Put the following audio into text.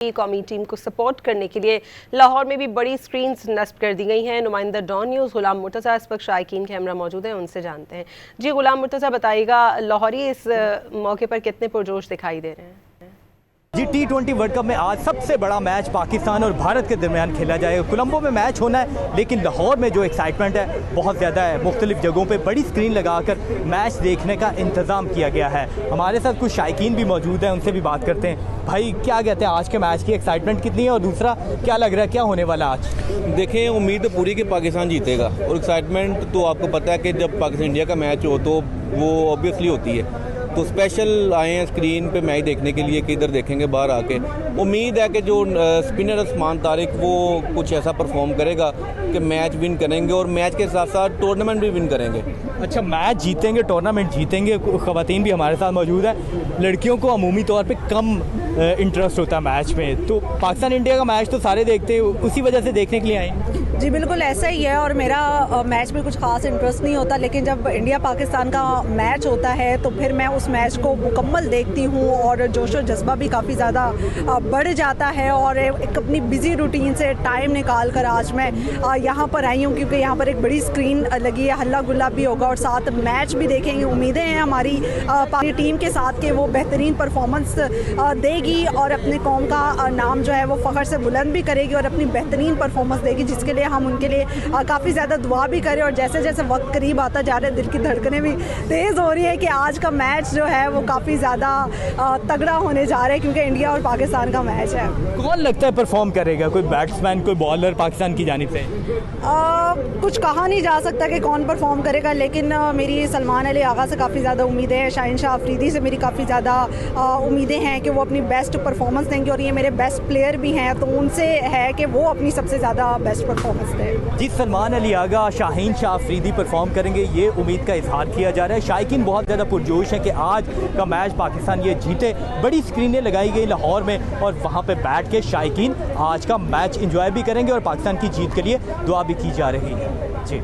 कौमी टीम को सपोर्ट करने के लिए लाहौर में भी बड़ी स्क्रीन्स नस्ब कर दी गई हैं। नुमाइंदा डॉन न्यूज़ गुलाम मुर्तज़ा इस वक्त शायकीन के हमरा मौजूद हैं, उनसे जानते हैं। जी गुलाम मुर्तज़ा, बताइएगा लाहौरी इस मौके पर कितने पुरजोश दिखाई दे रहे हैं? जी, T20 वर्ल्ड कप में आज सबसे बड़ा मैच पाकिस्तान और भारत के दरमियान खेला जाएगा। कोलंबो में मैच होना है, लेकिन लाहौर में जो एक्साइटमेंट है बहुत ज़्यादा है। मुख्तलिफ जगहों पे बड़ी स्क्रीन लगाकर मैच देखने का इंतज़ाम किया गया है। हमारे साथ कुछ शायकीन भी मौजूद हैं, उनसे भी बात करते हैं। भाई, क्या कहते हैं आज के मैच की एक्साइटमेंट कितनी है, और दूसरा क्या लग रहा है क्या होने वाला आज? देखें, उम्मीद तो पूरी कि पाकिस्तान जीतेगा, और एक्साइटमेंट तो आपको पता है कि जब पाकिस्तान इंडिया का मैच हो तो वो ऑब्वियसली होती है। तो स्पेशल आए हैं स्क्रीन पे मैच देखने के लिए कि इधर देखेंगे बाहर आके। उम्मीद है कि जो स्पिनर उस्मान तारिक वो कुछ ऐसा परफॉर्म करेगा कि मैच विन करेंगे, और मैच के साथ साथ टूर्नामेंट भी विन करेंगे। अच्छा, मैच जीतेंगे, टूर्नामेंट जीतेंगे। ख़वातीन भी हमारे साथ मौजूद है। लड़कियों को अमूमी तौर पे कम इंटरेस्ट होता है मैच में, तो पाकिस्तान इंडिया का मैच तो सारे देखते हैं, उसी वजह से देखने के लिए आए। जी बिल्कुल ऐसा ही है, और मेरा मैच में कुछ खास इंटरेस्ट नहीं होता, लेकिन जब इंडिया पाकिस्तान का मैच होता है तो फिर मैं उस मैच को मुकम्मल देखती हूँ, और जोश और जज्बा भी काफ़ी ज़्यादा बढ़ जाता है। और एक अपनी बिजी रूटीन से टाइम निकाल कर आज मैं यहाँ पर आई हूँ, क्योंकि यहाँ पर एक बड़ी स्क्रीन लगी है, हल्ला गुल्ला भी होगा और साथ मैच भी देखेंगे। उम्मीदें हैं हमारी टीम के साथ कि वो बेहतरीन परफॉर्मेंस देगी और अपने कौम का नाम जो है वो फ़ख्र से बुलंद भी करेगी और अपनी बेहतरीन परफॉर्मेंस देगी, जिसके लिए हम उनके लिए काफ़ी ज़्यादा दुआ भी करें। और जैसे जैसे वक्त करीब आता जा रहा है, दिल की धड़कनें भी तेज़ हो रही है कि आज का मैच जो है वो काफ़ी ज़्यादा तगड़ा होने जा रहा है, क्योंकि इंडिया और पाकिस्तान का मैच है। कौन लगता है परफॉर्म करेगा? कोई बैट्समैन, कोई बॉलर पाकिस्तान की जानिब से? कुछ कहा नहीं जा सकता कि कौन परफॉर्म करेगा, लेकिन मेरी सलमान अली आगा से काफ़ी ज़्यादा उम्मीदें हैं। शाहीन शाह अफरीदी से मेरी काफ़ी ज़्यादा उम्मीदें हैं कि वो अपनी बेस्ट परफॉर्मेंस देंगे, और ये मेरे बेस्ट प्लेयर भी हैं, तो उनसे है कि वो अपनी सबसे ज़्यादा बेस्ट परफॉर्मेंस दें। जी, सलमान अली आगा, शाहीन शाह अफरीदी परफॉर्म करेंगे, ये उम्मीद का इजहार किया जा रहा है। शायकीन बहुत ज़्यादा पुरजोश है कि आज का मैच पाकिस्तान ये जीते। बड़ी स्क्रीनें लगाई गई लाहौर में, और वहाँ पे बैठ के शायकीन आज का मैच इंजॉय भी करेंगे और पाकिस्तान की जीत के लिए दुआ भी की जा रही है। जी।